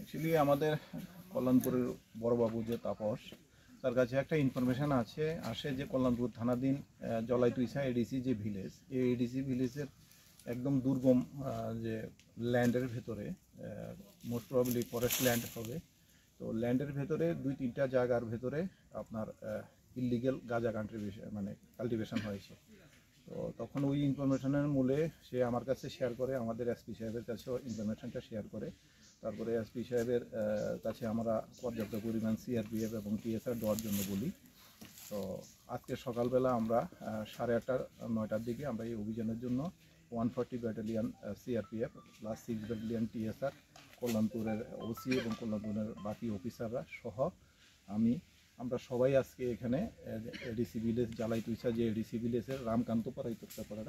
Actually আমাদের কল্যাণপুরের বড়বাবু যে তাপস, তার কাছে একটা ইনফরমেশান আসে যে কল্যাণপুর থানাধীন জলাইতুইসা এডিসি যে ভিলেজ, এই এডিসি ভিলেজের একদম দুর্গম যে ল্যান্ডের ভেতরে, মোস্ট প্রবাবলি ফরেস্ট ল্যান্ড হবে, তো ল্যান্ডের ভেতরে 2-3টা জায়গার ভেতরে আপনার ইললিগেল গাঁজা কাল্টিভেশন হয়েছে। তো তখন ওই ইনফরমেশনের মূলে সে আমার কাছে শেয়ার করে, আমাদের এসপি সাহেবের কাছেও ইনফরমেশনটা শেয়ার করে। তারপরে এসপি সাহেবের কাছে আমরা পর্যাপ্ত পরিমাণ সিআরপিএফ এবং টিএসআর দেওয়ার জন্য বলি। তো আজকে সকালবেলা আমরা 8:30-9টার দিকে আমরা এই অভিযানের জন্য 140 battalion CRPF plus 6 battalion TSR, কল্যাণপুরের ওসি এবং কল্যাণপুরের বাকি অফিসাররা সহ আমরা সবাই আজকে এখানে এডিসি ভিলেজ জালাইতুইসা যে এডিসি ভিলেজের রামকান্তপাড়া উত্তরপাড়া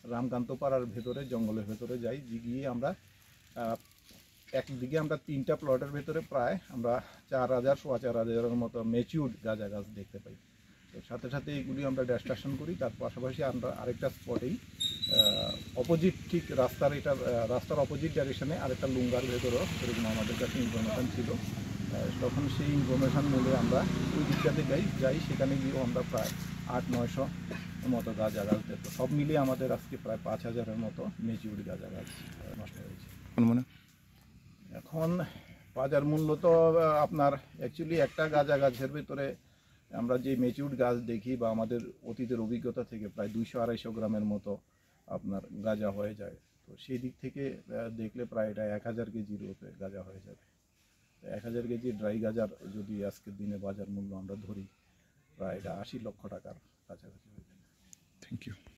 রামকান্তপাড়ার ভেতরে জঙ্গলের ভেতরে যাই, গিয়ে আমরা একদিকে আমরা 3টা প্লটের ভেতরে প্রায় আমরা 4,000-4,500-এর মতো ম্যাচিউরড গাঁজা গাছ দেখতে পাই। তো সাথে সাথে এইগুলি আমরা ডিস্ট্রাকশন করি। তার পাশাপাশি আমরা আরেকটা স্পটেই অপোজিট, ঠিক রাস্তার অপোজিট ডাইরেকশনে আরেকটা লুঙ্গার ভেতরেও এরকম আমাদের কাছে ইনফরমেশান ছিল। তখন সেই ইনফরমেশান মূলে আমরা ওই দিকটাতে যাই, সেখানে গিয়েও আমরা প্রায় 800-900 মতো গাঁজা গাছ দেখবো। সব মিলিয়ে আমাদের আজকে প্রায় 5,000-এর মতো ম্যাচিউরড গাঁজা গাছ নষ্ট হয়েছে। এখন বাজার মূল্য তো আপনার অ্যাকচুয়ালি একটা গাঁজা গাছের ভিতরে আমরা যে ম্যাচিউরড গাছ দেখি বা আমাদের অতীতের অভিজ্ঞতা থেকে প্রায় 200-250 গ্রামের মতো আপনার গাঁজা হয়ে যায়। তো সেই দিক থেকে দেখলে প্রায় এটা 1000 কেজির উপরে গাঁজা হয়ে যাবে। 1000 কেজি ড্রাই গাঁজার যদি আজকের দিনে বাজার মূল্য আমরা ধরি, প্রায় এটা 80 লক্ষ টাকার কাছাকাছি হয়ে যাবে। Thank you.